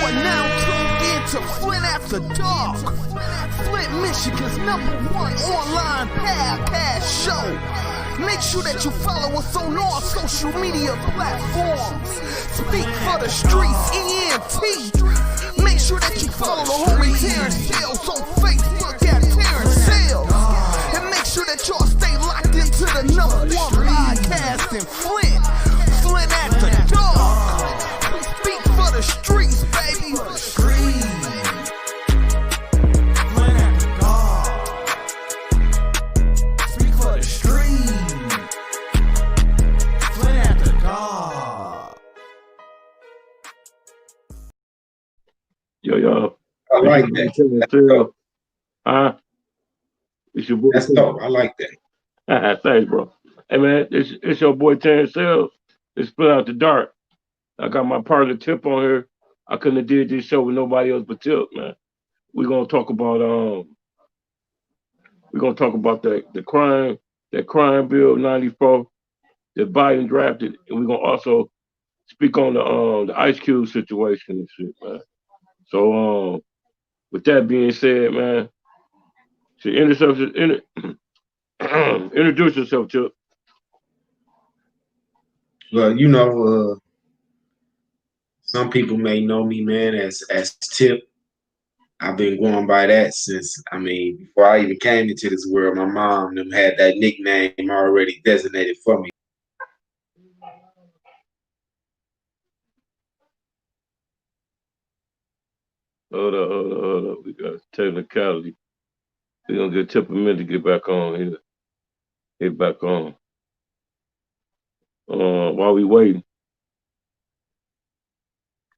are now tuned into Flint After Dark, Flint, Michigan's #1 online podcast show. Make sure that you follow us on all social media platforms. Speak for the Streets, ENT. Make sure that you follow the homie Terrence Sales on Facebook at Terrence Sales. And make sure that y'all stay locked into the #1 podcast in Flint, Flint After Dark. Speak for the streets, baby. Flint After Dark. Speak for the streets. Flint After Dark. Yo. I like that. It's your boy. That's dope. I like that. Thanks, bro. Hey, man, it's your boy Terrence Sales. It's Flint After Dark. I got my partner Tip on here. I couldn't have did this show with nobody else but Tip, man. We're gonna talk about the crime bill 94 that Biden drafted, and we're gonna also speak on the Ice Cube situation and shit, man. So with that being said, man, so introduce yourself, Tip. Well, some people may know me, man, as Tip. I've been going by that since, before I even came into this world. My mom them had that nickname already designated for me. Hold up. We got technicality. We're gonna give Tip a minute to get back on here. Get back on. While we waiting,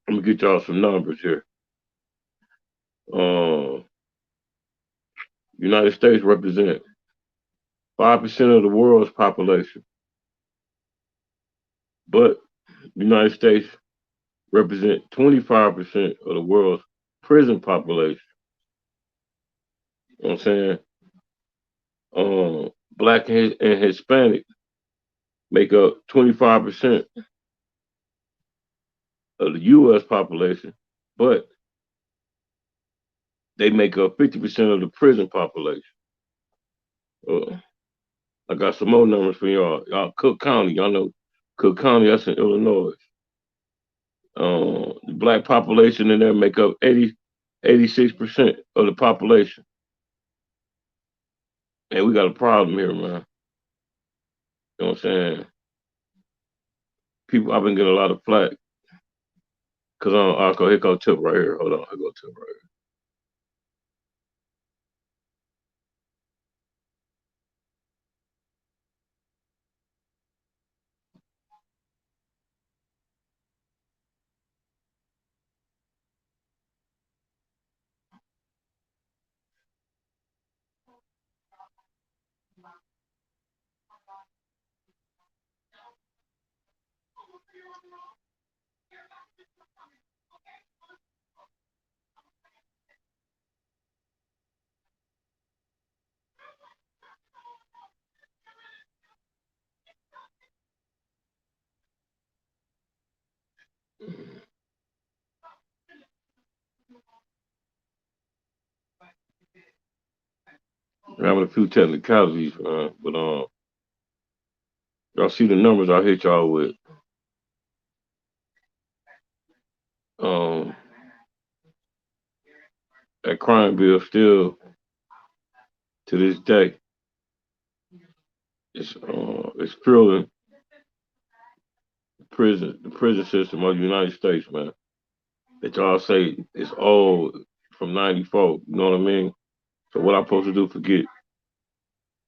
I'm gonna get y'all some numbers here. United States represent 5% of the world's population, but the United States represent 25% of the world's prison population. You know what I'm saying? Black and Hispanic make up 25% of the U.S. population, but they make up 50% of the prison population. I got some more numbers for y'all. Cook County, y'all know Cook County, that's in Illinois. The black population in there make up 86% of the population. And we got a problem here, man. You know what I'm saying? I've been getting a lot of flack. Cause here go Tip right here. Hold on, here go Tip right here. We're having a few technicalities, but y'all see the numbers I hit y'all with. That crime bill still, to this day, it's fueling the prison system of the United States, man. That y'all say it's old from 94, you know what I mean? So what I'm supposed to do, forget?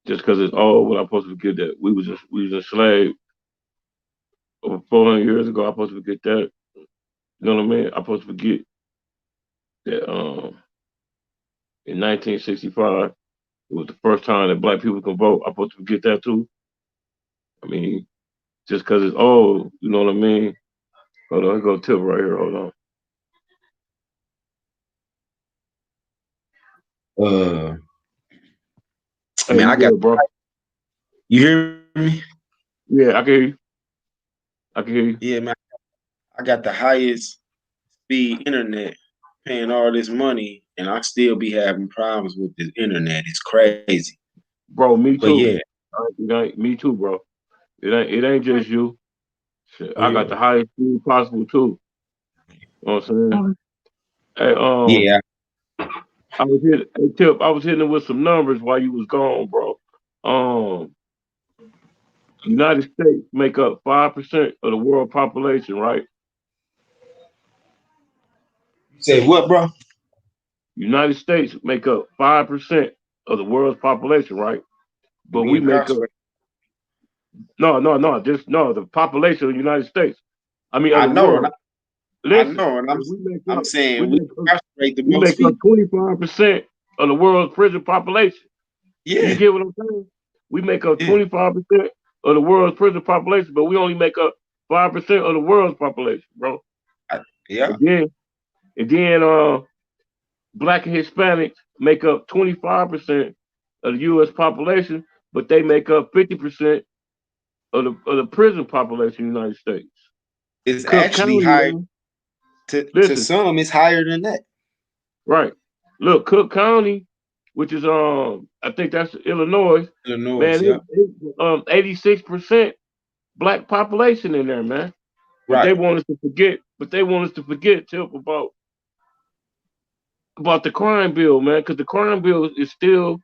Just because it's old, what I'm supposed to forget that we was enslaved over 400 years ago? I'm supposed to forget that? You know what I mean? I'm supposed to forget that in 1965, it was the first time that black people can vote. I'm supposed to forget that too? Just because it's old, you know what I mean? Hold on, here go Tip right here. Hold on. I got it, bro. You hear me? Yeah, I can hear you. Yeah, man. I got the highest speed internet, paying all this money, and I still be having problems with the internet. It's crazy. Bro, me But yeah, too. Me too, bro. It ain't just you. Shit, oh I got yeah, the highest speed possible too. You know what I'm saying? Hey, yeah. Tip, I was hitting it with some numbers while you was gone, bro. Um, United States make up 5% of the world population, right? You say what, bro? United States make up 5% of the world's population, right? But We we make up incarcerate. no, just no, the population of the United States. I mean of I the know, world. I Listen, know, and but I'm we saying we make up incarcerate the we most make up people. 25% of the world's prison population. Do you Yeah, get what I'm saying? We make up yeah, 25% of the world's prison population, but we only make up 5% of the world's population, bro. yeah. And then and then black and Hispanics make up 25% of the US population, but they make up 50% of the prison population in the United States. It's Cook actually County, higher man. to Listen, some. It's higher than that. right. Look, Cook County, which is I think that's Illinois, Illinois, man, yeah, 86% black population in there, man. But they right. want us to forget, Tip, about the crime bill, man, because the crime bill is still,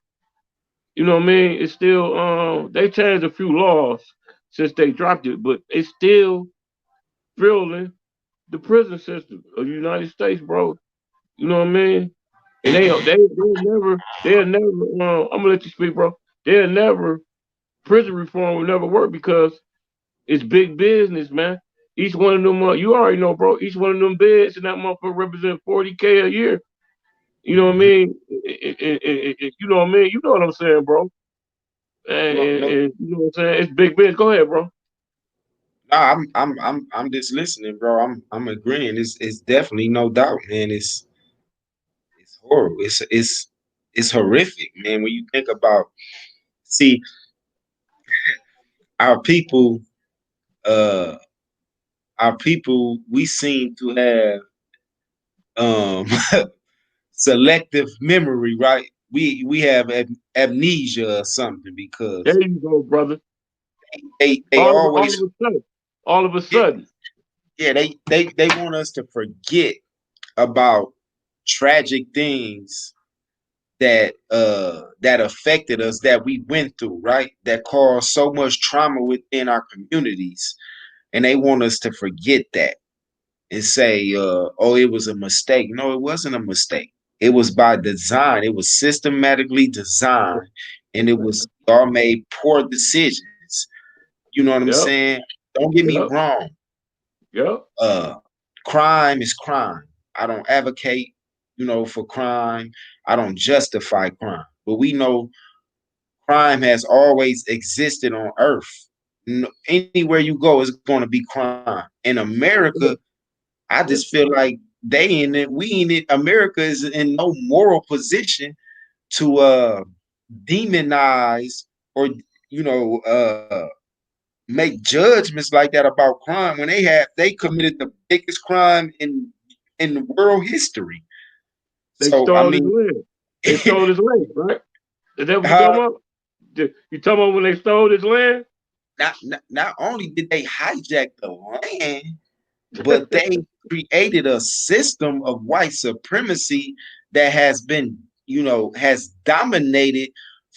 you know what I mean? It's still they changed a few laws since they dropped it, but it's still fueling the prison system of the United States, bro. You know what I mean? And they'll never I'm gonna let you speak, bro. They'll never prison reform will never work because it's big business, man. Each one of them, you already know, bro. Each one of them beds in that motherfucker represent 40K a year. You know what I Mhm. mean? You know what I mean? You know what I'm saying, bro? No, no, You know what I'm saying? It's big business. Go ahead, bro. no. I'm just listening, bro. I'm agreeing. It's definitely no doubt, man. It's horrible. It's horrific, man. When you think about, see, our people, uh, we seem to have um selective memory, right? We have amnesia or something because There you go, brother. they All always of a sudden, all of a yeah, sudden, yeah, they want us to forget about tragic things that affected us, that we went through, right? That caused so much trauma within our communities. And they want us to forget that and say, oh, it was a mistake. No, it wasn't a mistake. It was by design. It was systematically designed, and it was all made poor decisions. You know what I'm yep, saying? Don't get me yep, wrong. yep. Uh, Crime is crime. I don't advocate, for crime. I don't justify crime. But we know crime has always existed on Earth. Anywhere you go, it's going to be crime. In America, I just feel like they in it, we in it. America is in no moral position to demonize or you know uh make judgments like that about crime when they committed the biggest crime in world history. They So I stole his mean, land. They stole his land, right? Is that what you talking uh, about? You talking about when they stole his land? not only did they hijack the land, but they created a system of white supremacy that has dominated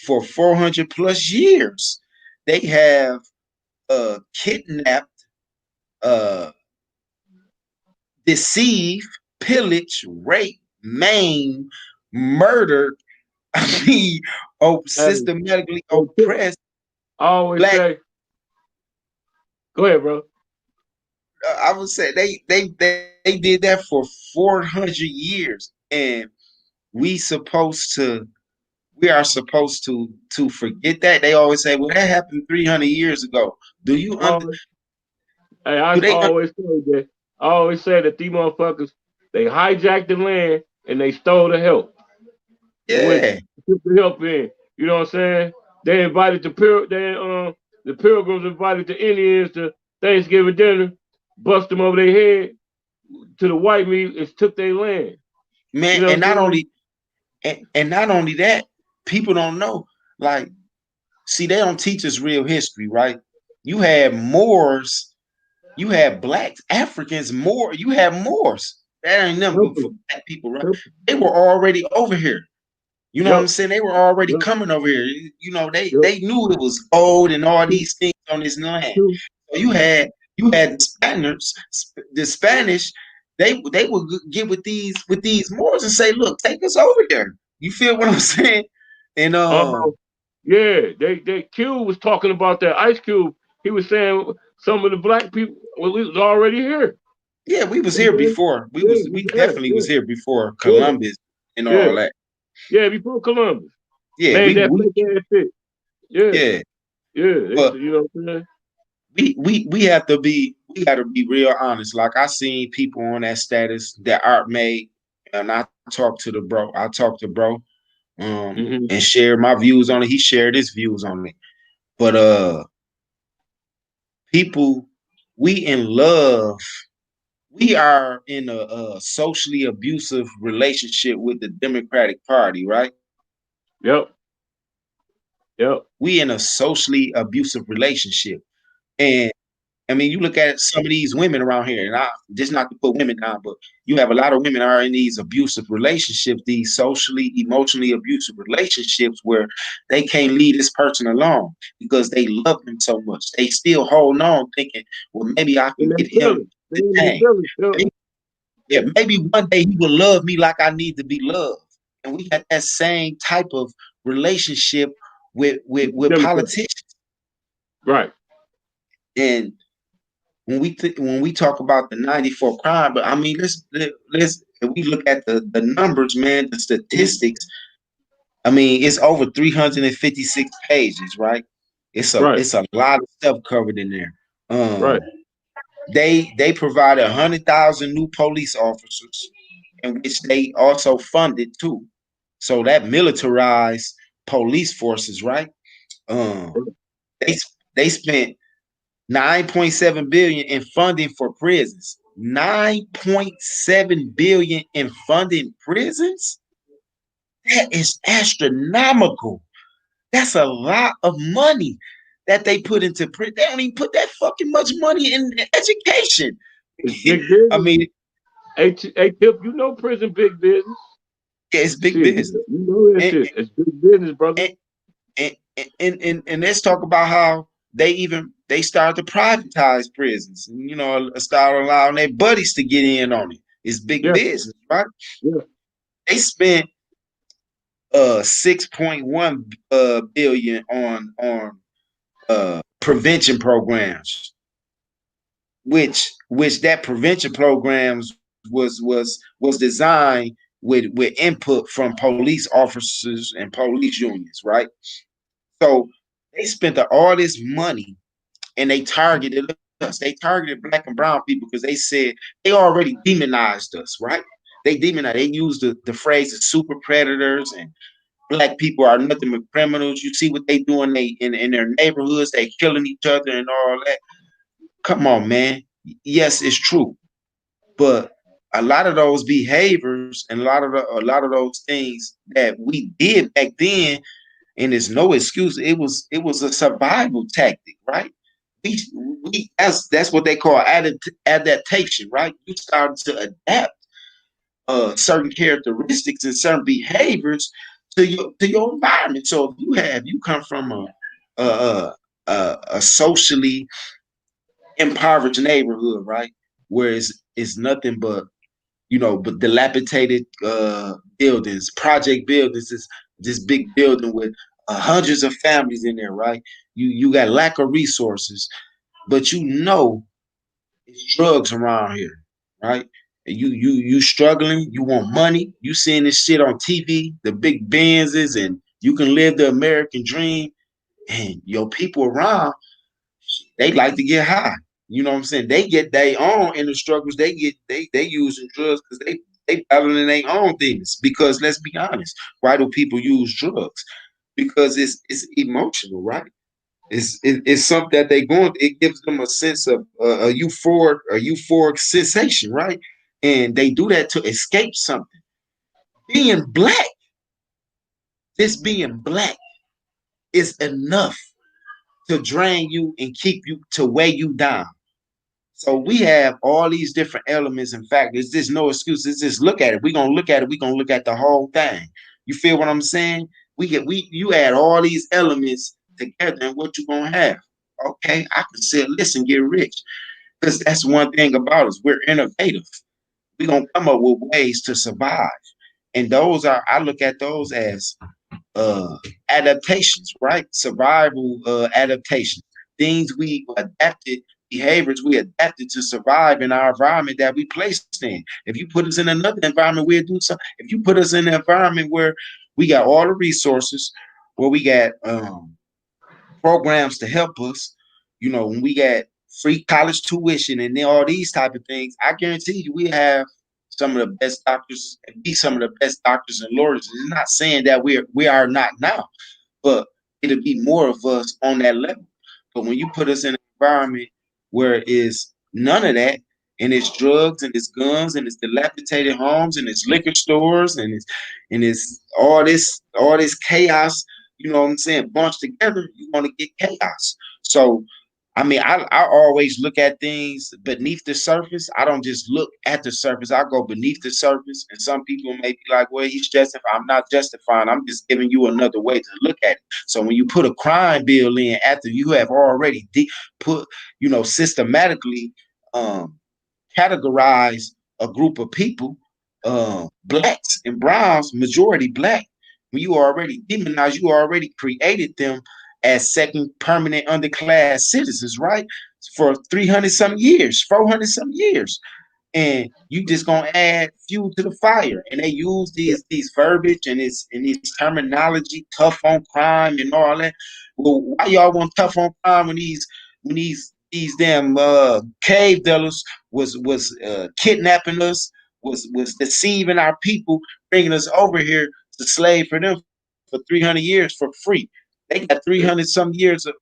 for 400 plus years. They have kidnapped, uh, deceived, pillaged, raped, maimed, murdered, I mean, Hey, systematically hey, Tip, oppressed I always black. say, go ahead, bro. I would say they did that for 400 years, and we supposed to we are supposed to forget that. They always say, "Well, that happened 300 years ago." Do you under? Always, hey, I Do they? always say that. I always say that these motherfuckers they hijacked the land and they stole the help. And when Yeah, took the help in, you know what I'm saying? They invited the pilgrims invited the Indians to Thanksgiving dinner, bust them over their head. to the white meat, it's took their land. man. You know And what I'm not saying? only and not only that, people don't know. Like, see, they don't teach us real history, right? You had Moors, you had blacks, Africans, more. You had Moors. That ain't nothing but for Purple, black people, right? purple. They were already over here. You know what I'm Yep, saying? They were already yep, coming over here. You know, yep. they knew it was gold and all Two, these things on this land. two. So you had the Spaniards, the Spanish. They would get with these Moors and say, "Look, take us over there." You feel what I'm saying? And Uh, yeah, they Q was talking about that Ice Cube. He was saying some of the black people was already here. yeah, we was You here know before. what We I'm definitely saying? was here before Yeah, yeah, Columbus and yeah, all that. yeah. Before Columbus Yeah, made that fake ass shit. Yeah, yeah. yeah. But You know what I'm saying? we have to be we got to be real honest. Like, I seen people on that status that Art made, and I talked to the bro. I talked to bro, Hmm. and shared my views on it. He shared his views on it. But people, we in love. We are in a socially abusive relationship with the Democratic Party, right? Yep, yep. We in a socially abusive relationship. And I mean, you look at some of these women around here, and I just not to put women down, but you have a lot of women are in these abusive relationships, these socially, emotionally abusive relationships where they can't leave this person alone because they love them so much. They still hold on, thinking, well, maybe I In can that get him feeling, they the in their thing. feelings. Yep. Maybe, yeah, maybe one day he will love me like I need to be loved. And we got that same type of relationship with Democrat. politicians. Right. And when we talk about the 94 crime, but I mean, let's if we look at the numbers, man, the statistics. I mean, it's over 356 pages, right? Right. It's a lot of stuff covered in there. Right. They provided 100,000 new police officers, in which they also funded too. So that militarized police forces, right? Um, they they spent 9.7 billion in funding for prisons. 9.7 billion in funding prisons? That is astronomical. That's a lot of money that they put into prison. They don't even put that fucking much money in education. It's big I business. mean, Hey, Tip, you know prison big business. yeah, it's big Shit, business. you know that And shit. It's big business, brother. and and let's talk about how they started to privatize prisons. You know, start allowing their buddies to get in on it. It's big Yeah, business, right? yeah. They spent 6.1 billion on prevention programs, which that prevention programs was designed with input from police officers and police unions, right? So they spent all this money and they targeted us. They targeted black and brown people because they said they already demonized us, right? They demonized. They used the phrase of super predators and black people are nothing but criminals. You see what they do in their neighborhoods. They killing each other and all that. Come on, man. Yes, it's true, but a lot of those behaviors and a lot of those things that we did back then, and there's no excuse. It was a survival tactic, right? We, that's what they call adaptation, right? You start to adapt certain characteristics and certain behaviors to your environment. So if you come from a socially impoverished neighborhood, right, where it's nothing but but dilapidated buildings, project buildings, this big building with hundreds of families in there, right? You got lack of resources, but it's drugs around here, right? You struggling, you want money, you seeing this shit on TV, the big Benzes, and you can live the American dream, and your people around, they like to get high. You know what I'm saying? They get their own inner struggles. They using drugs because they battling their own things. Because let's be honest, why do people use drugs? Because it's emotional, right? It's something that they going. It gives them a sense of a euphoric sensation, right? And they do that to escape something. Being black, just being black is enough to drain you and keep you to weigh you down. So we have all these different elements and factors. There's no excuses. Just look at it. We're gonna look at it. We're gonna look at the whole thing. You feel what I'm saying? You add all these elements together, and what you gonna have? Okay, I can say this and get rich. Because that's one thing about us. We're innovative. We're gonna come up with ways to survive. And I look at those as adaptations, right? Survival adaptations. Things we adapted, behaviors we adapted to survive in our environment that we placed in. If you put us in another environment, we'll do something. If you put us in an environment where we got all the resources, where we got programs to help us, when we got free college tuition and then all these type of things, I guarantee you we have some of the best doctors and be some of the best doctors and lawyers. It's not saying that we are not now, but it'll be more of us on that level. But when you put us in an environment where it is none of that, and it's drugs and it's guns and it's dilapidated homes and it's liquor stores and it's all this chaos, you know what I'm saying, bunched together, you're gonna get chaos. So I mean, I always look at things beneath the surface. I don't just look at the surface. I go beneath the surface. And some people may be like, well, he's justifying. I'm not justifying. I'm just giving you another way to look at it. So when you put a crime bill in after you have already put, systematically categorize a group of people, blacks and browns, majority black, when you already demonized, you already created them as second permanent underclass citizens, right? For 300 some years, 400 some years. And you just gonna add fuel to the fire. And they use these verbiage and these terminology, tough on crime and all that. Well, why y'all want tough on crime when these damn cave dwellers was kidnapping us, was deceiving our people, bringing us over here to slave for them for 300 years for free. They got 300 some years of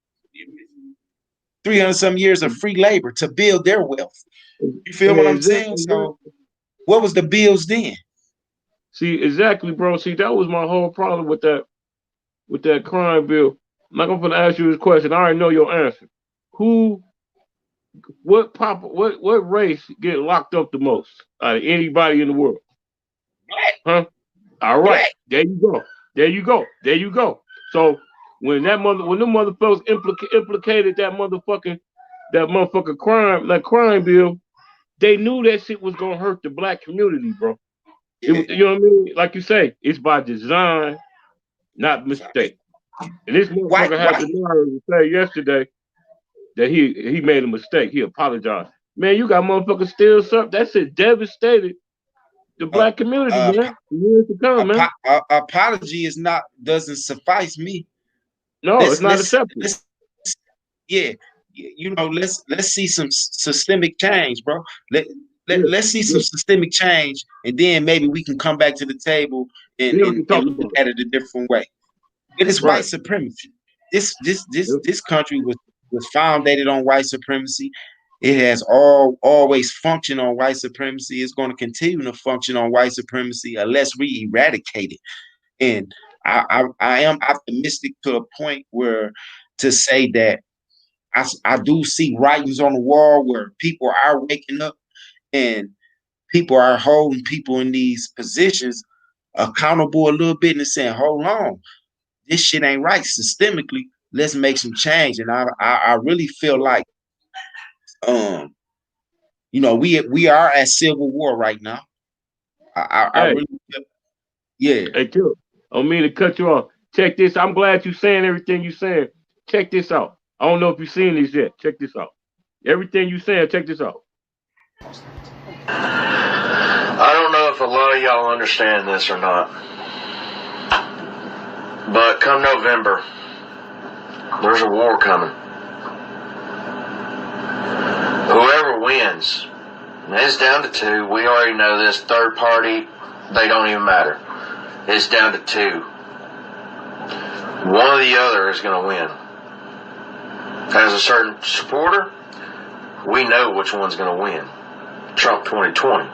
free labor to build their wealth. You feel what I'm saying? So what was the bills then? See, exactly, bro. See, that was my whole problem with that crime bill. I'm not gonna ask you this question. I already know your answer. What race get locked up the most out of anybody in the world? Black. Huh? All right. Black. There you go. So when them motherfuckers implicated that motherfucking crime bill, they knew that shit was gonna hurt the black community, bro. You know what I mean? Like you say, it's by design, not mistake. And this motherfucker had the nerve to say yesterday that he made a mistake. He apologized. Man, you got motherfuckers still something. That shit devastated the black community, man. Years to come, man. Apology doesn't suffice me. No, it's not acceptable. Let's see some systemic change, bro. Let's see some systemic change, and then maybe we can come back to the table and look at it a different way. It is white supremacy. This country was founded on white supremacy. It has always functioned on white supremacy. It's going to continue to function on white supremacy unless we eradicate it. And I am optimistic to a point where to say that I do see writings on the wall where people are waking up and people are holding people in these positions accountable a little bit and saying, hold on, this shit ain't right systemically. Let's make some change. And I really feel like we are at civil war right now. I really feel, yeah. Hey, Kill, I don't mean to cut you off. Check this. I'm glad you're saying everything you're saying. Check this out. I don't know if you've seen this yet. Check this out. Everything you're saying, check this out. I don't know if a lot of y'all understand this or not, but come November, there's a war coming. Whoever wins, and it's down to two. We already know this. Third party, they don't even matter. It's down to two. One or the other is going to win. As a certain supporter, we know which one's going to win. Trump 2020.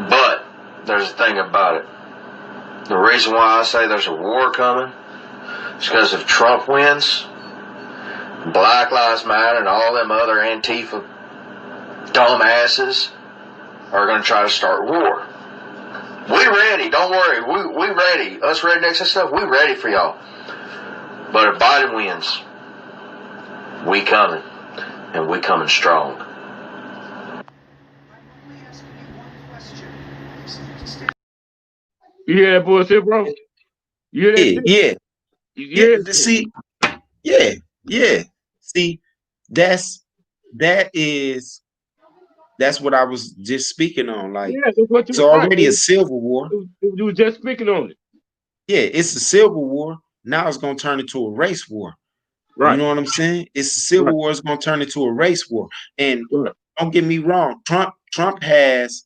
But there's a thing about it. The reason why I say there's a war coming is because if Trump wins, Black Lives Matter and all them other Antifa dumbasses are going to try to start war. We ready. Don't worry. We ready. Us rednecks and stuff, we ready for y'all. But if Biden wins, we coming. And we coming strong. You hear that bullshit, bro? You hear that shit? Yeah. See, yeah. See, that's what I was just speaking on. Like, that's what it's already a civil war. You were just speaking on it. Yeah, it's a civil war. Now it's gonna turn into a race war. Right. You know what I'm saying? It's a civil war. It's gonna turn into a race war. And don't get me wrong, Trump is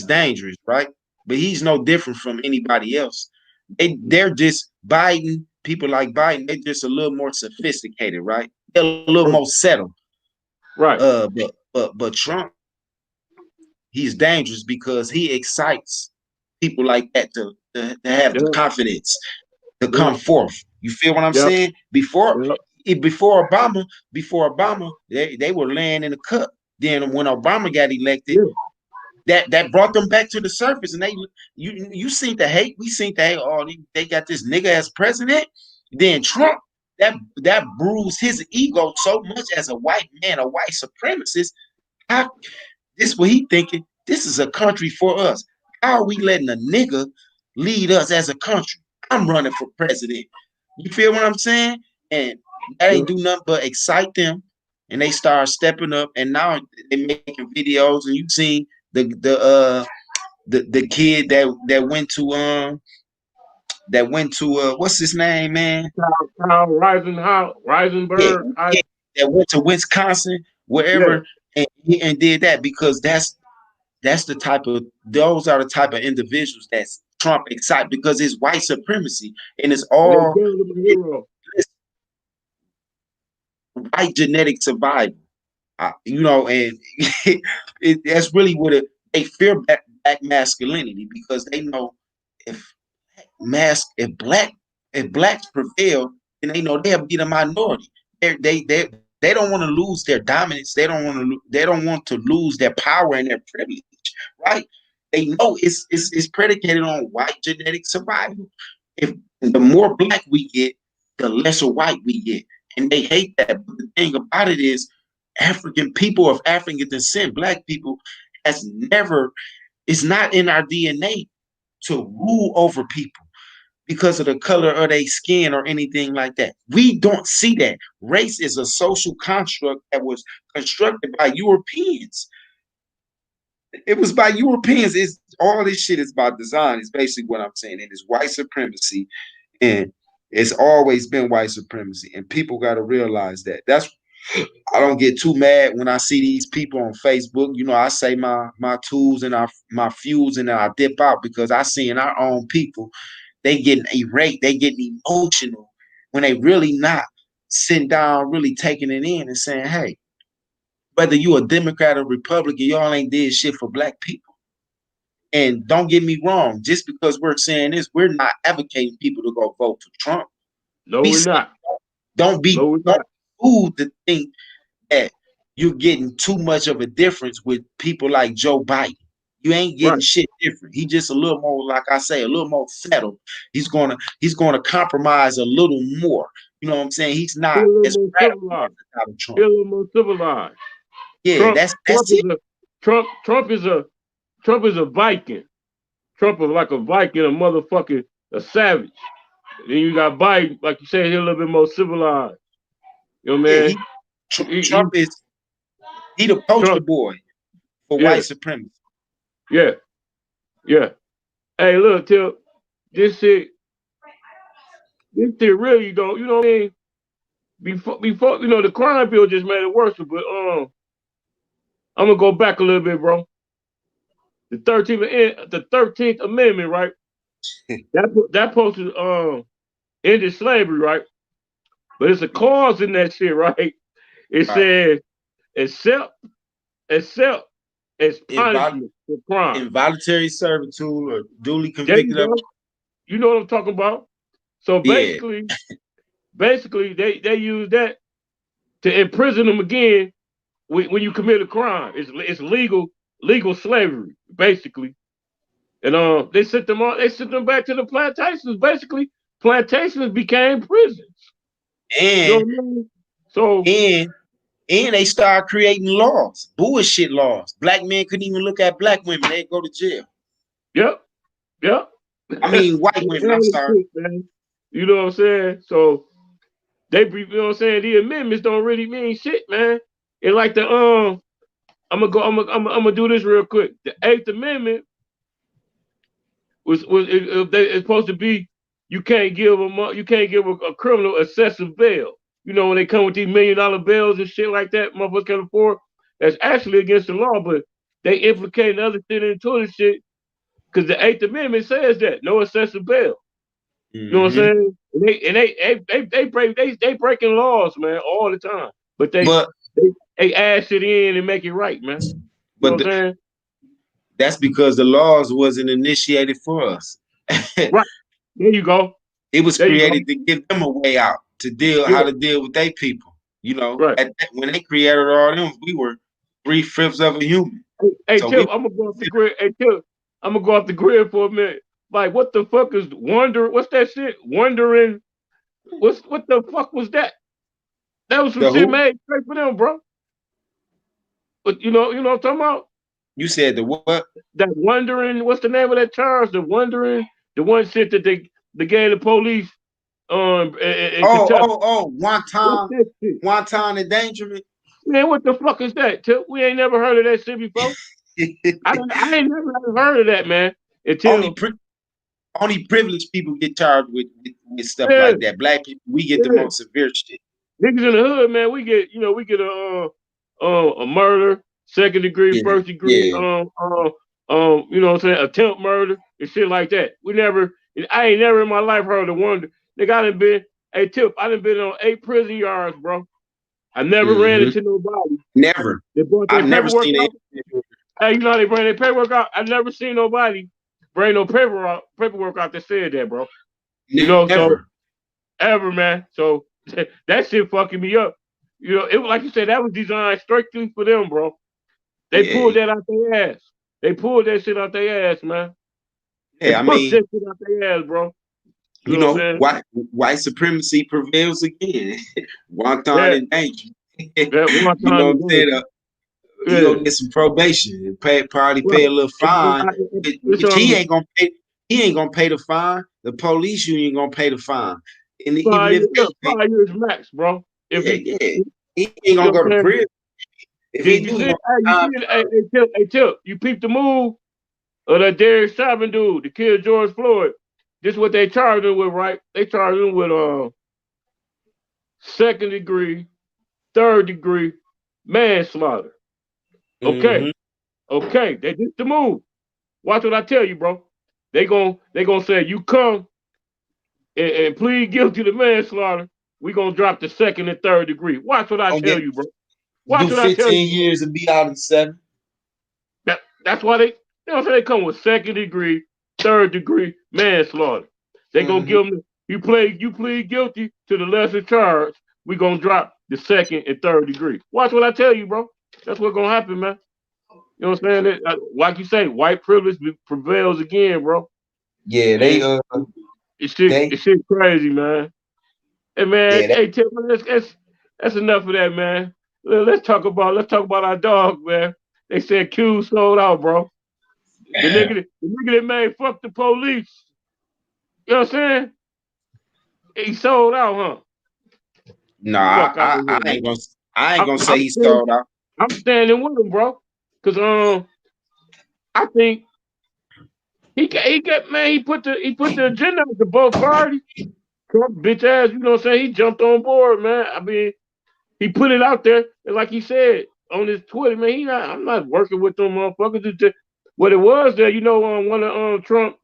dangerous, right? But he's no different from anybody else. They're just Biden. People like Biden, they're just a little more sophisticated, right? They're a little more settled, right? But Trump, he's dangerous because he excites people like that to have the confidence to come forth. You feel what I'm saying? Before Obama, they were laying in the cup. Then when Obama got elected, that brought them back to the surface. And you seen the hate. We seen the hate. Oh, they got this nigga as president. Then Trump, that bruised his ego so much as a white man, a white supremacist. This what he thinking. This is a country for us. How are we letting a nigga lead us as a country? I'm running for president. You feel what I'm saying? And that ain't do nothing but excite them, and they start stepping up. And now they making videos, and you seen the kid that went to what's his name, man? Reisenberg. Yeah, that went to Wisconsin, wherever, and did that because those are the type of individuals that's Trump excited because it's white supremacy and it's all white genetic survival. And that's really what they fear black masculinity because they know if blacks prevail, then they know they'll be the minority. They don't want to lose their dominance. They don't want to lose their power and their privilege, right? They know it's predicated on white genetic survival. If the more black we get, the lesser white we get. And they hate that. But the thing about it is African people of African descent, black people, it's not in our DNA to rule over people because of the color of their skin or anything like that. We don't see that. Race is a social construct that was constructed by Europeans. It was by Europeans. All this shit is by design. It's basically what I'm saying. It is white supremacy, and it's always been white supremacy. And people got to realize that. I don't get too mad when I see these people on Facebook. I say my tools and my fuse, and then I dip out because I see in our own people, they getting irate, they getting emotional when they really not sitting down, really taking it in and saying, hey, whether you a Democrat or Republican, y'all ain't did shit for black people. And don't get me wrong, just because we're saying this, we're not advocating people to go vote for Trump. No, we're not. Don't be fooled to think that you're getting too much of a difference with people like Joe Biden. You ain't getting shit different. He just a little more, like I say, a little more settled. He's gonna compromise a little more. You know what I'm saying? He's not as radical as Trump. A little more civilized. Yeah, Trump is a Viking. Trump is like a Viking, a savage. Then you got Biden, like you said, he's a little bit more civilized. You know what I mean? Trump is the poster boy for white supremacy. Yeah. Hey, look, Tip, this shit really don't, you know what I mean? Before the crime bill just made it worse, but I'm gonna go back a little bit, bro. The 13th Amendment, right? that posted ended slavery, right? But it's a clause in that shit, right? It says except as punishment for crime. Involuntary servitude or duly There you convicted of. go. You know what I'm talking about. So basically, they use that to imprison them again when you commit a crime. It's legal slavery, basically. And they sent them on. They sent them back to the plantations. Basically, plantations became prisons. You know And what I mean? So and they started creating laws, bullshit laws. Black men couldn't even look at black women; they'd go to jail. yep. I mean, white women. I'm sorry. Man. You know what I'm saying? So you know what I'm saying? The amendments don't really mean shit, man. It's like I'm gonna do this real quick. The Eighth Amendment it's supposed to be you can't give a criminal excessive bail. You know when they come with these $1 million bills and shit like that, motherfuckers can't afford. That's actually against the law, but they implicate other shit into this shit because the Eighth Amendment says that no excessive bail. You know what I'm saying? And they breaking laws, man, all the time. But they add shit in and make it right, man. You know what I'm saying? That's because the laws wasn't initiated for us. Right. There you go. It was created to give them a way out how to deal with their people. You know, right. When they created all them, we were 3/5 of a human. Hey, so Tip, I'm gonna go off the grid. Hey, Tip, I'm gonna go off the grid for a minute. Like, what the fuck is wondering? What's that shit? Wondering. What the fuck was that? That was some shit made straight for them, bro. But you know what I'm talking about? You said the what? That wondering. What's the name of that charge? The wondering. The one shit that they gave the police. Wanton endangerment. Man, what the fuck is that? Tip? We ain't never heard of that shit before. I ain't never heard of that, man. Until only privileged people get charged with stuff like that. Black people, we get the most severe shit. Niggas in the hood, man, we get a murder, second degree, first degree, you know what I'm saying, attempt murder and shit like that. I ain't never in my life heard of wonder. Nigga, I done been on 8 prison yards, bro. I never ran into nobody. Never. I've never seen it. Hey, you know how they bring their paperwork out? I've never seen nobody bring no paperwork out that said that, bro. You know, so ever, man. So that shit fucking me up. You know, it was like you said, that was designed strictly for them, bro. They pulled that out their ass. They pulled that shit out their ass, man. Yeah, I mean, that shit out their ass, bro. You know white supremacy prevails again. Wanton and danger. You know what I'm saying? You gonna get some probation and probably pay a little fine. But he ain't gonna pay. He ain't gonna pay the fine. The police union gonna pay the fine. And even if 5 years max, bro. If he ain't gonna go to prison. If he do, hey, Tip, you peep the move of that Derek Chauvin dude to kill George Floyd. This is what they charged him with, right? They charged him with second degree, third degree manslaughter. Okay. Okay. They did the move. Watch what I tell you, bro. They gonna say you come and plead guilty to manslaughter. We gonna drop the second and third degree. Watch what I tell you, bro. Watch what I tell you. 15 years and be out in 7. That's why they come with second degree, third degree manslaughter. They gonna give them you plead guilty to the lesser charge. We gonna drop the second and third degree. Watch what I tell you, bro. That's what's gonna happen, man. You know what I'm saying? Like you say, white privilege prevails again, bro. Yeah, it's shit crazy, man. Hey man, Tim, that's enough of that, man. Let's talk about our dog, man. They said Q sold out, bro. The nigga that made fuck the police. You know what I'm saying? He sold out, huh? Nah, I ain't gonna say he sold out. I'm standing with him, bro. Cause I think he put the agenda to both parties. Trump bitch ass, you know what I'm saying? He jumped on board, man. I mean, he put it out there, and like he said on his Twitter, man, I'm not working with them motherfuckers. What it was there, you know, one of Trump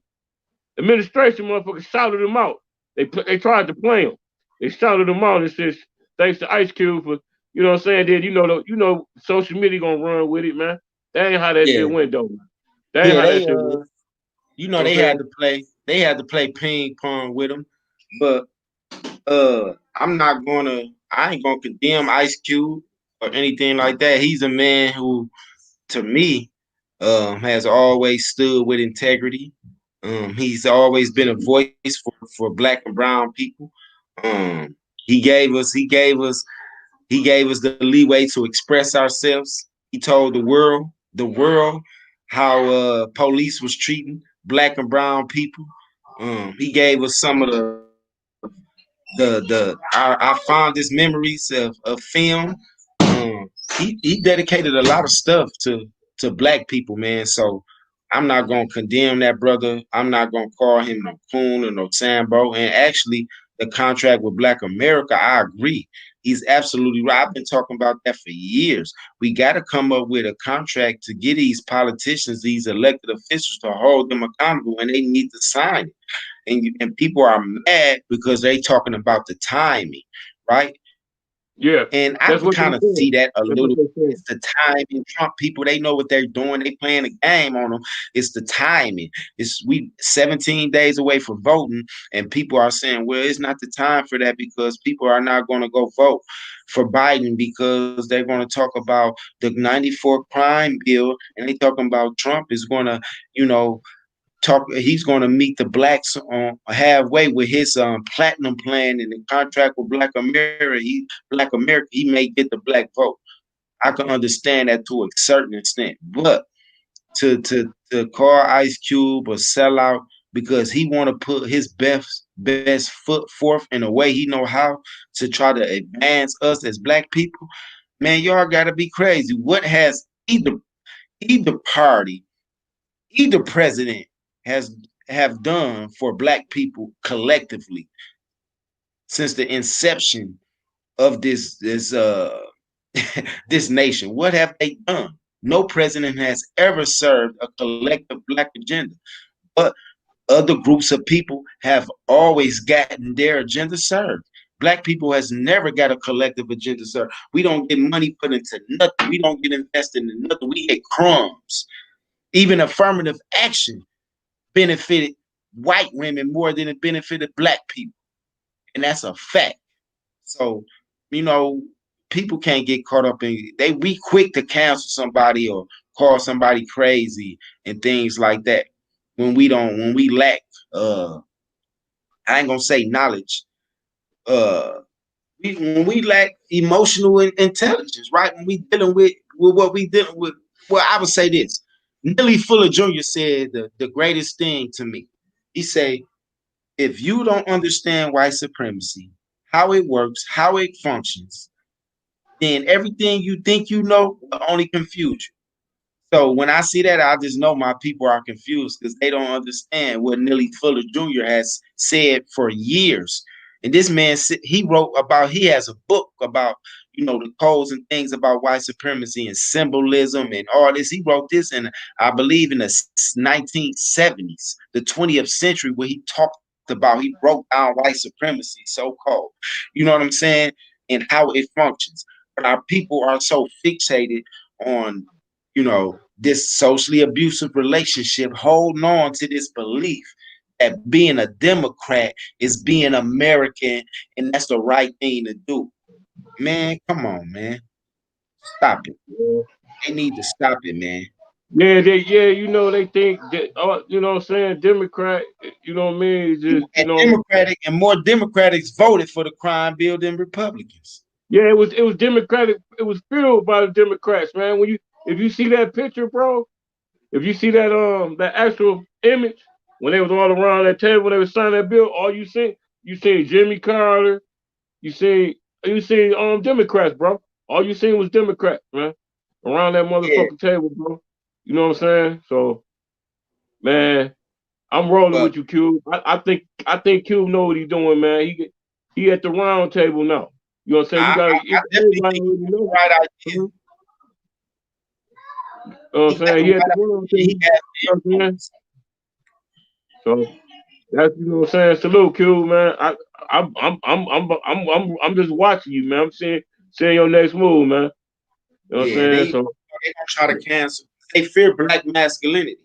administration motherfuckers shouted him out. They tried to play him. They shouted him out and said, thanks to Ice Cube for, you know what I'm saying? Then you know social media gonna run with it, man. That ain't how that Yeah, shit went though. That ain't yeah. how that They shit went. you You know, know they what I'm had saying? to play. They had to play ping pong with him, but I'm not gonna. I ain't gonna condemn Ice Cube or anything like that. He's a man who, to me, has always stood with integrity. He's always been a voice for Black and brown people. Um, he gave us the leeway to express ourselves. He told the world how police was treating Black and brown people. He gave us some of our fondest memories of film. He dedicated a lot of stuff to Black people, man. So I'm not gonna condemn that brother. I'm not gonna call him no coon or no Sambo. And actually, the contract with Black America, I agree. He's absolutely right. I've been talking about that for years. We got to come up with a contract to get these politicians, these elected officials, to hold them accountable, and they need to sign it. And people are mad because they talking about the timing, right? Yeah, And I that's can what they kind of said. see that a That's what little. they said. It's the timing. Trump people, they know what they're doing. They playing a game on them. It's the timing. It's we 17 days away from voting, and people are saying, well, it's not the time for that because people are not going to go vote for Biden because they're going to talk about the 94 crime bill, and they talking about Trump is going to, you know, he's going to meet the blacks on halfway with his platinum plan and the contract with Black America, he may get the black vote. I can understand that to a certain extent, but to call Ice Cube a sellout because he want to put his best foot forth in a way he know how to try to advance us as Black people, man, y'all got to be crazy. What has either party, either president has have done for Black people collectively since the inception of this this nation? What have they done? No president has ever served a collective Black agenda, but other groups of people have always gotten their agenda served. Black people has never got a collective agenda served. We don't get money put into nothing. We don't get invested in nothing. We get crumbs. Even affirmative action benefited white women more than it benefited Black people, and that's a fact. So, you know, people can't get caught up in we quick to cancel somebody or call somebody crazy and things like that when we lack I ain't gonna say knowledge. When we lack emotional intelligence, right? When we dealing with what we dealing with, well, I would say this. Nelly Fuller Jr. said the greatest thing to me. He said, if you don't understand white supremacy, how it works, how it functions, then everything you think you know will only confuse you. So when I see that, I just know my people are confused because they don't understand what Nelly Fuller Jr. has said for years. And this man, he has a book about, the codes and things about white supremacy and symbolism and all this. He wrote this in, I believe, in the 1970s, the 20th century, where he talked about, he broke down white supremacy, so-called, you know what I'm saying, and how it functions. But our people are so fixated on this socially abusive relationship, holding on to this belief that being a Democrat is being American and that's the right thing to do. Man, come on, man. Stop it. Yeah. They need to stop it, man. They think that, you know what I'm saying, Democrat, you know what I mean, it's just, And Democratic and more Democrats voted for the crime bill than Republicans. yeah, it was Democratic, it was filled by the Democrats, man. If you see that picture, bro, if you see that actual image when they was all around that table when they was signing that bill, all you seen Jimmy Carter, you seen Democrats, bro. All you seen was Democrats, man, around that Yeah, motherfucking table, bro. You know what I'm saying? So, man, I'm rolling but with you, Cube. I think Cube know what he's doing, man. He at the round table now. You know what I'm saying? I definitely Everybody think already he got the know. right idea. Mhm. You know what I'm He got saying? the He at the right round idea. table. He has You know what I'm saying? influence. So that's what I'm saying. Salute, Q, man. I'm just watching you, man. I'm seeing your next move, man. You know what I'm Yeah, saying? they So gonna try to cancel. they fear black masculinity.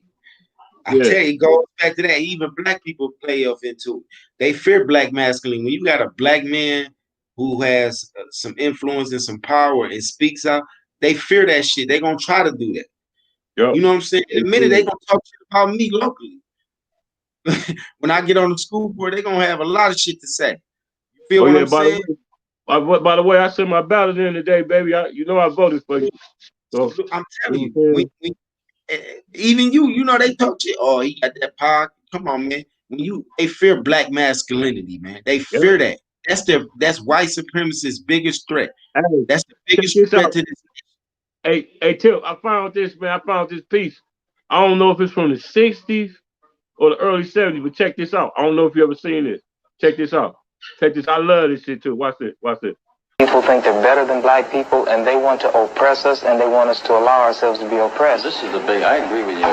I Yeah. tell you, it goes back to that. Even black people play off into it. They fear black masculinity. When you got a black man who has some influence and some power and speaks out, they fear that shit. They gonna try to do that. Yep. You know what I'm saying? In a minute, they gonna talk shit about me locally. When I get on the school board, they gonna have a lot of shit to say. You feel what I'm saying? By the way, I sent my ballot in today, baby. I voted for you. So I'm telling you, even you know, they talk shit. Oh, he got that power. Come on, man. They fear black masculinity, man. They fear that. That's white supremacists' biggest threat. Hey, that's the biggest threat to this. Hey, Tip, I found this, man. I found this piece. I don't know if it's from the 60s or the early 70s, but check this out. I don't know if you ever seen this. Check this out. Check this. I love this shit too. Watch this. Watch this. People think they're better than black people, and they want to oppress us, and they want us to allow ourselves to be oppressed. This is the big. I agree with you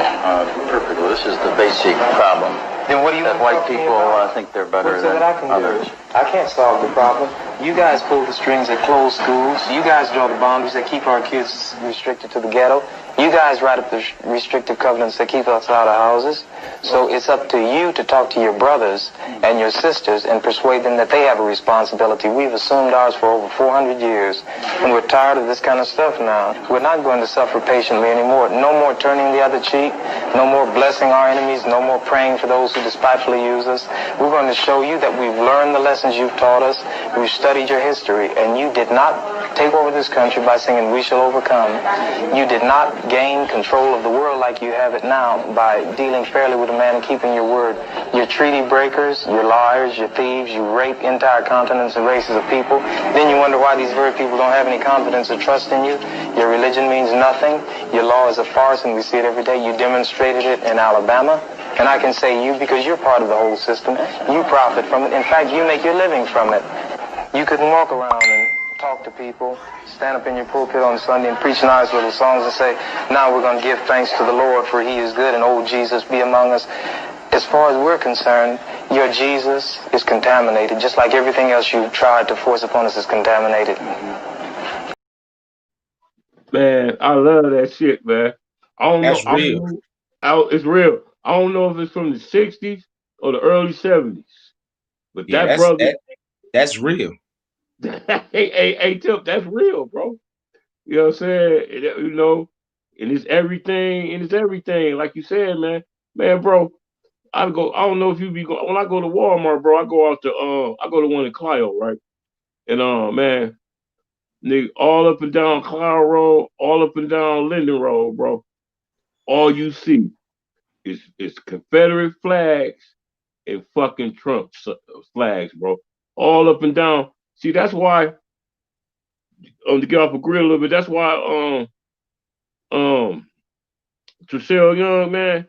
perfectly. This is the basic problem. Then what do you that white people think they're better than others? I can't solve the problem. You guys pull the strings that close schools. You guys draw the boundaries that keep our kids restricted to the ghetto. You guys write up the restrictive covenants that keep us out of houses. So it's up to you to talk to your brothers and your sisters and persuade them that they have a responsibility. We've assumed ours for over 400 years, and we're tired of this kind of stuff now. We're not going to suffer patiently anymore. No more turning the other cheek. No more blessing our enemies. No more praying for those who despitefully use us. We're going to show you that we've learned the lessons you've taught us. We've studied your history, and you did not take over this country by singing "We Shall Overcome." You did not gain control of the world like you have it now by dealing fairly with a man and keeping your word. You're treaty breakers, you're liars, you're thieves, you rape entire continents and races of people. Then you wonder why these very people don't have any confidence or trust in you. Your religion means nothing. Your law is a farce, and we see it every day. You demonstrated it in Alabama. And I can say you because you're part of the whole system. You profit from it. In fact, you make your living from it. You couldn't walk around and talk to people, stand up in your pulpit on Sunday and preach nice little songs and say, now we're going to give thanks to the Lord for he is good and oh Jesus be among us. As far as we're concerned, your Jesus is contaminated, just like everything else you've tried to force upon us is contaminated. Man, I love that shit, man. That's real. It's real. I don't know if it's from the 60s or the early 70s. But yeah, that's real. hey, Tip, that's real, bro. You know what I'm saying? You know, and it's everything. Like you said, man, bro. I don't know if you be going. When I go to Walmart, bro, I go to one in Clio, right? And man, nigga, all up and down Clio Road, all up and down Linden Road, bro. All you see is Confederate flags and fucking Trump flags, bro. All up and down. See, that's why, to get off a grid a little bit, that's why Trishelle Young, man,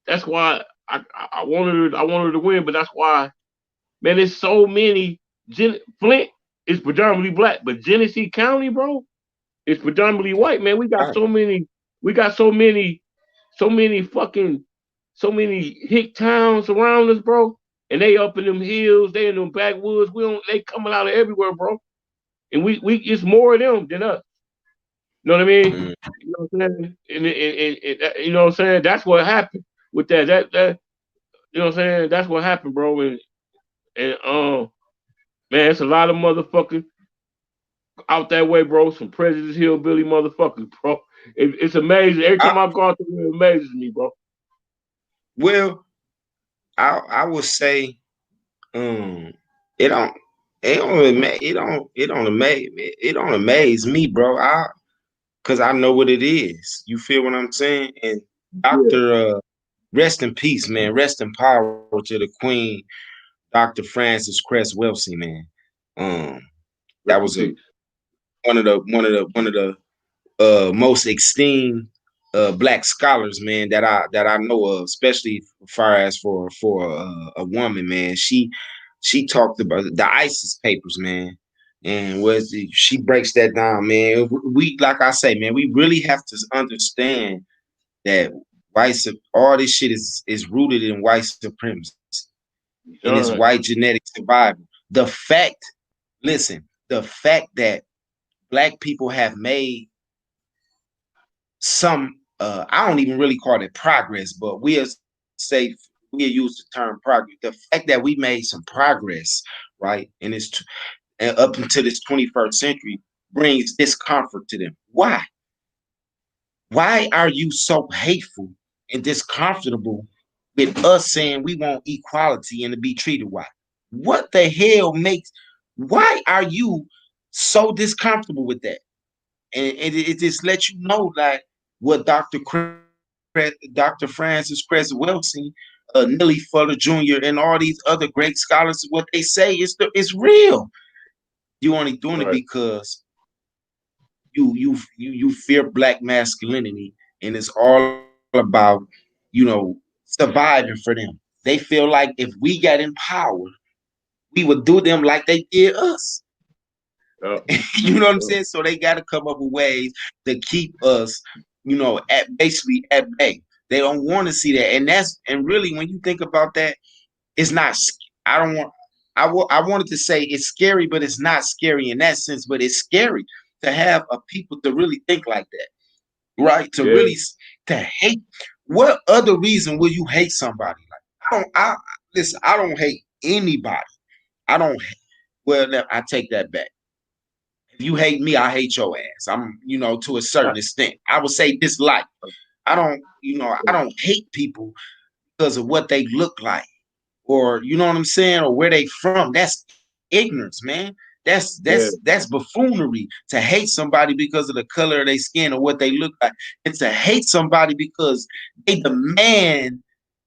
that's why I wanted her to win, but that's why, man, there's so many. Flint is predominantly black, but Genesee County, bro, is predominantly white, man. We got so many hick towns around us, bro. And they up in them hills, they in them backwoods. They coming out of everywhere, bro. And we it's more of them than us. You know what I mean? You know what I'm saying? And you know what I'm saying? That's what happened with that. That you know what I'm saying? That's what happened, bro. And man, it's a lot of motherfuckers out that way, bro. Some prejudice hillbilly motherfuckers, bro. It's amazing. Every time I go out there, it amazes me, bro. Well, I would say, it don't amaze me, bro. Cause I know what it is. You feel what I'm saying? And Dr. Rest in peace, man. Rest in power to the Queen, Dr. Frances Cress Welsing, man. That was one of the most esteemed black scholars, man, that I know of, especially far as for a woman, man. She talked about the ISIS papers, man, and she breaks that down, man. We, like I say, man, we really have to understand that all this shit is rooted in white supremacy, in this white genetic survival. The fact that black people have made some I don't even really call it progress, but we'll use the term progress. The fact that we made some progress, right, and up until this 21st century brings discomfort to them. Why? Why are you so hateful and discomfortable with us saying we want equality and to be treated right? What the hell makes why are you so discomfortable with that? And it just lets you know like what Dr. Francis Cress Wilson, Nelly Fuller Jr., and all these other great scholars, what they say is it's real. You only doing it Right. because you fear black masculinity, and it's all about surviving for them. They feel like if we got in power, we would do them like they did us. Yeah. You know what I'm Yeah. saying? So they got to come up with ways to keep us, at basically at bay. They don't want to see that, and really when you think about that, it's not. I don't want. I wanted to say it's scary, but it's not scary in that sense. But it's scary to have a people to really think like that, right? To Yeah. really to hate. What other reason will you hate somebody? Like I don't. I listen. I don't hate anybody. I don't. Well, I take that back. If you hate me, I hate your ass. I'm, to a certain extent. I would say dislike. I don't hate people because of what they look like, or you know what I'm saying, or where they from. That's ignorance, man. Yeah. That's buffoonery to hate somebody because of the color of their skin or what they look like, and to hate somebody because they demand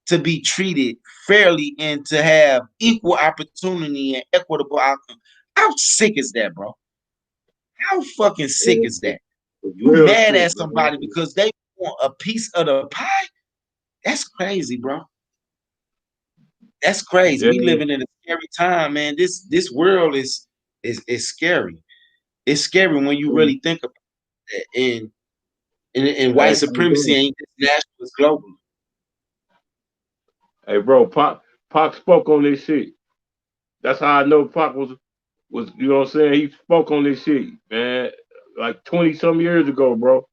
to be treated fairly and to have equal opportunity and equitable outcome. How sick is that, bro? How fucking sick Yeah. is that? It's You real mad sick, at man. somebody because they want a piece of the pie? That's crazy, bro. That's crazy. Yeah. We living in a scary time, man. This world is scary. It's scary when you really think about it. And white Hey, supremacy ain't just national, it's global. hey, bro, Pac spoke on this shit. That's how I know Pac was you know what I'm saying. He spoke on this shit, man. Like 20 some years ago, bro.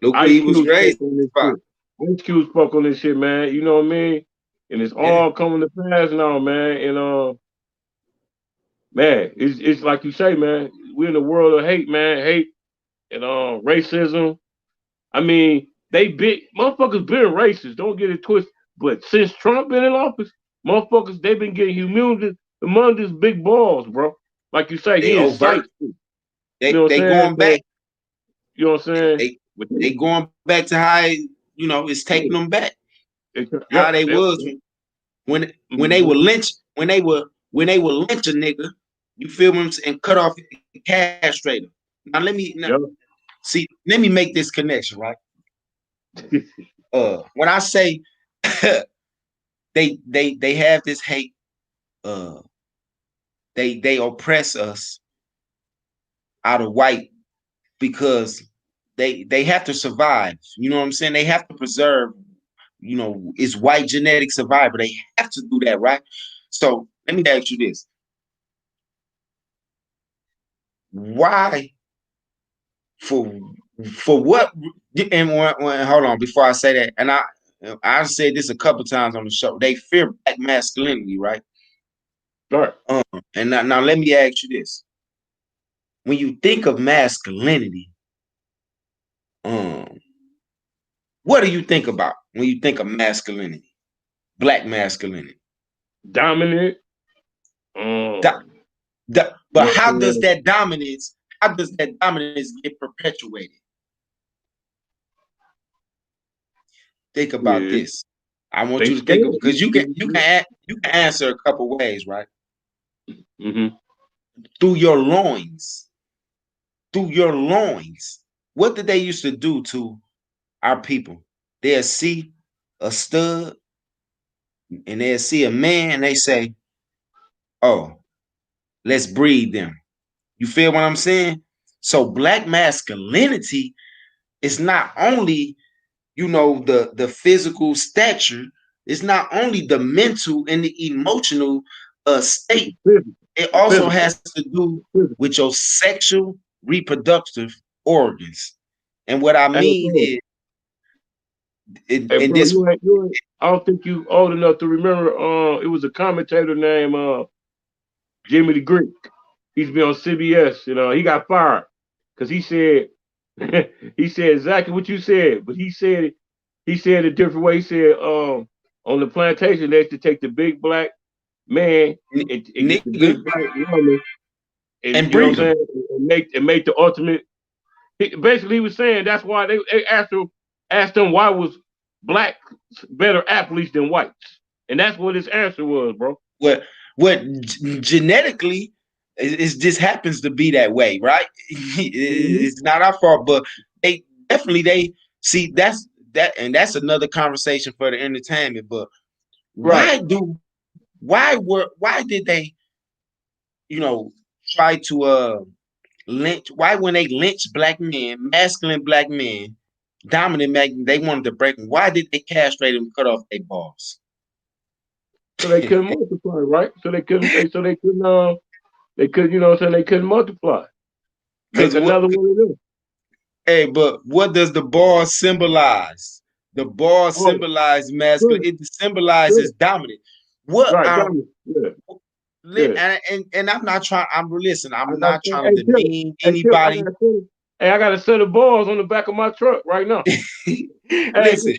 Look where Ice he was Cube spoke raised on this by. shit. Ice Cube spoke on this shit, man. You know what I mean? And it's Yeah. all coming to pass now, man. And man, it's like you say, man. We're in a world of hate, man. Hate and racism. I mean, they big motherfuckers been racist. Don't get it twisted. But since Trump been in office, motherfuckers they been getting humiliated among these big balls, bro. Like you say, They he overt. incites. You They know what I'm they saying? going back. So you know what I'm saying? They But they going back to how it's taking them back. How yep, they yep. was when they Mm-hmm. were lynch when they were lynch a nigga, you feel me, and cut off and castrate him. Yep. See, let me make this connection, right? When I say they have this hate, uh they oppress us out of white because they have to survive. You know what I'm saying? They have to preserve, it's white genetic survival. They have to do that, right? So let me ask you this. Why for for what and hold on before I say that, and I've said this a couple times on the show. They fear black masculinity, right? Right. And now let me ask you this. When you think of masculinity, um, what do you think about when you think of masculinity? Black masculinity. Dominant. Da- You but know what I'm saying? how does that dominance get perpetuated? Think about Yeah. this. I want They you to scared. think of because you can answer a couple ways, right? Mm-hmm. Through your loins, through your loins. What did they used to do to our people? They'll see a stud and they'll see a man and they say, "Oh, let's breed them." You feel what I'm saying? So black masculinity is not only, the physical stature, it's not only the mental and the emotional It's state. physical. It It's also physical. has to do It's physical. with your sexual reproductive organs. And what I Hey, mean bro. is, And Hey, bro, this I don't think you old enough to remember. It was a commentator named Jimmy the Greek. He's been on CBS. You know, he got fired because he said he said exactly what you said, but he said it. He said it a different way. He said, on the plantation, they used to take the big black man and get the nigga big black woman, and and you know breed what I'm them. saying, and make the ultimate. Basically, he was saying that's why they asked him why was blacks better athletes than whites, and that's what his answer was, bro. What genetically it just happens to be that way, right? Mm-hmm. It's not our fault, but they see that's another conversation for the entertainment. But Right. why did they, you know, try to lynch? Why when they lynch black men, masculine black men, dominant they wanted to break them? Why did they castrate them, cut off their balls? So they couldn't multiply, right? They couldn't, you know what I'm saying, they couldn't multiply. Make Because what? another one of them. Hey, but what does the ball symbolize? The ball Oh, symbolizes masculine. good, It good. symbolizes dominant. What Right, are dominant. Yeah, yeah. and I'm not trying. I I'm gotta not say, trying hey to Tip, demean hey Tip, anybody. I got a set of balls on the back of my truck right now. Hey, Listen,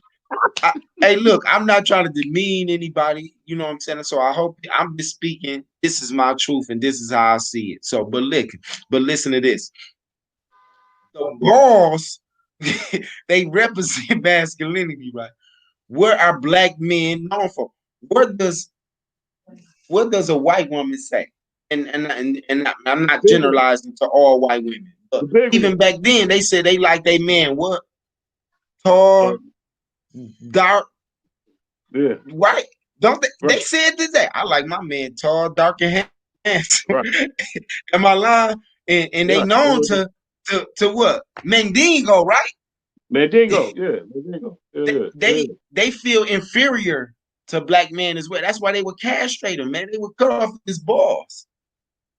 hey, look, I'm not trying to demean anybody. You know what I'm saying? So I hope I'm just speaking. This is my truth, and this is how I see it. So, but listen to this. The balls, they represent masculinity, right? What are black men known for? What does a white woman say? And I'm not big one, generalizing to all white women, but the big even one. back then they said they like they man what? Uh, Tall, dark, yeah, white. Don't they? right, They said today. I like my man tall, dark, and handsome. right, Am I lying? And they yeah. known to what? Mandingo, right? Mandingo, yeah, Mandingo, yeah, yeah. They feel inferior to black men as well. That's why they would castrate him, man. They would cut off his balls.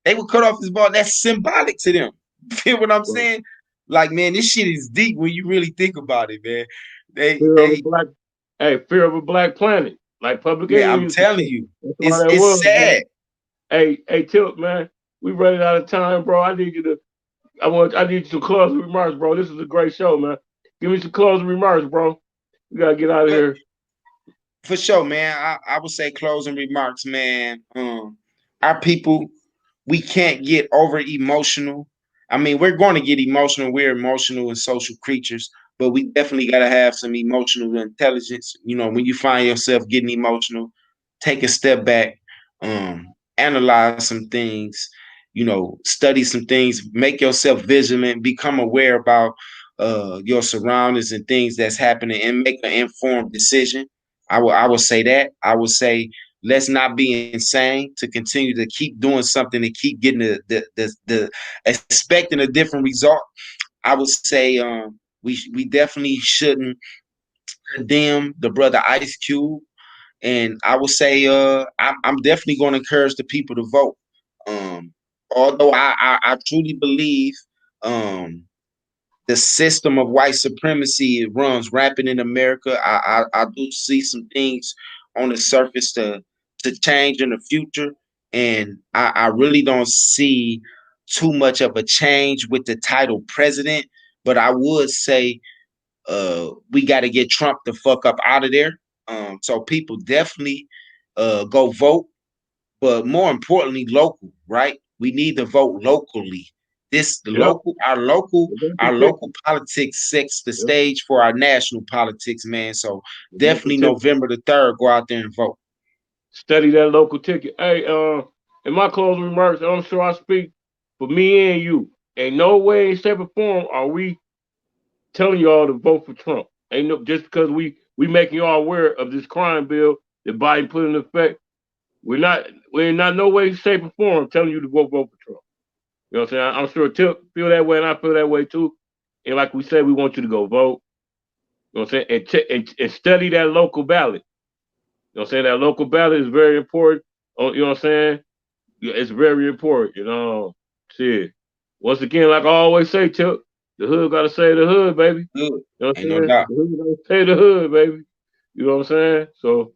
They would cut off his ball. That's symbolic to them. Feel what I'm Right. saying? Like, man, this shit is deep when you really think about it, man. Fear of a They black, hey, fear of a black planet, like Public man, Enemy I'm used to telling say. you, That's why that it's was, man. sad. Hey, Tip, man, we running out of time, bro. I need you to closing remarks, bro. This is a great show, man. Give me some closing remarks, bro. We gotta get out of But here. for sure, man. I would say closing remarks, man. Our people, we can't get over emotional. I mean, we're going to get emotional. We're emotional and social creatures, but we definitely got to have some emotional intelligence. You know, when you find yourself getting emotional, take a step back, analyze some things, you know, study some things, make yourself vigilant, become aware about your surroundings and things that's happening, and make an informed decision. I will say that. I would say let's not be insane to continue to keep doing something and keep getting the expecting a different result. I would say we definitely shouldn't condemn the brother Ice Cube, and I would say I'm definitely going to encourage the people to vote. Um, Although I truly believe um, the system of white supremacy runs rampant in America. I do see some things on the surface to change in the future, and I really don't see too much of a change with the title president. But I would say we got to get Trump the fuck up out of there. So people definitely go vote, but more importantly, local, right? We need to vote locally. This the Yep. local, our local politics sets the Yep. stage for our national politics, man. So Local definitely ticket. November the 3rd, go out there and vote. Study that local ticket. Hey, in my closing remarks, I'm sure I speak for me and you. Ain't no way, shape, or form are we telling y'all to vote for Trump. Ain't no just because we making y'all aware of this crime bill that Biden put in effect. We're not no way, shape, or form telling you to vote for Trump. You know what I'm saying? I'm sure Tip feel that way, and I feel that way too. And like we said, we want you to go vote. You know what I'm saying? And study that local ballot. You know what I'm saying? That local ballot is very important. You know what I'm saying? It's very important. You know, shit. Once again, like I always say, Tip, The hood gotta say the hood, baby. Good. You know what I'm Ain't saying? no doubt. The hood gotta say the hood, baby. You know what I'm saying? So,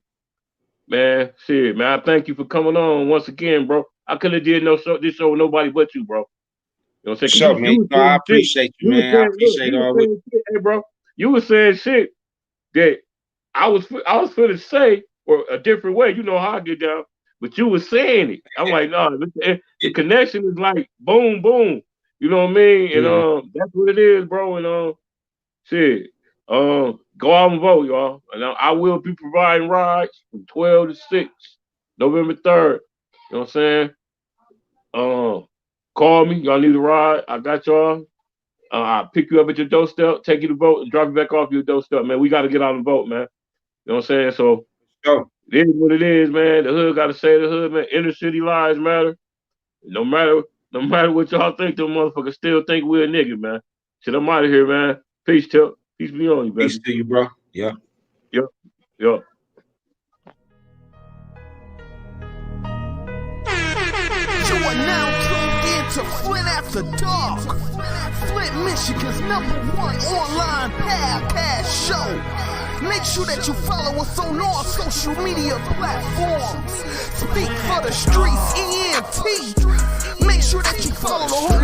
man, shit, man, I thank you for coming on once again, bro. I couldn't have did this show with nobody but you, bro. You know what I'm saying? Sure, man. You No, I appreciate you, man. I appreciate all what shit, hey, bro. You was saying shit that I was finna say or a different way. You know how I get down, but you was saying it. I'm like, no, the connection is like boom, boom. You know what I mean? And that's what it is, bro. And shit, go out and vote, y'all. And I will be providing rides from 12 to 6, November 3rd. You know what I'm saying? Call me. Y'all need a ride. I got y'all. I'll pick you up at your doorstep, take you to vote, and drop you back off your doorstep, man. We got to get out and vote, man. You know what I'm saying? So, sure. It is what it is, man. The hood got to say the hood, man. Inner city lives matter. No matter what y'all think, them motherfuckers still think we're a nigga, man. Shit, I'm out of here, man. Peace, Tip. Peace be on you, baby. Peace to you, bro. Yeah. Yep. You are now tuned into Flintafterdark, Flint, Michigan's #1 online podcast show. Make sure that you follow us on all social media platforms. Speak for the streets, ENT. Make sure that you follow the whole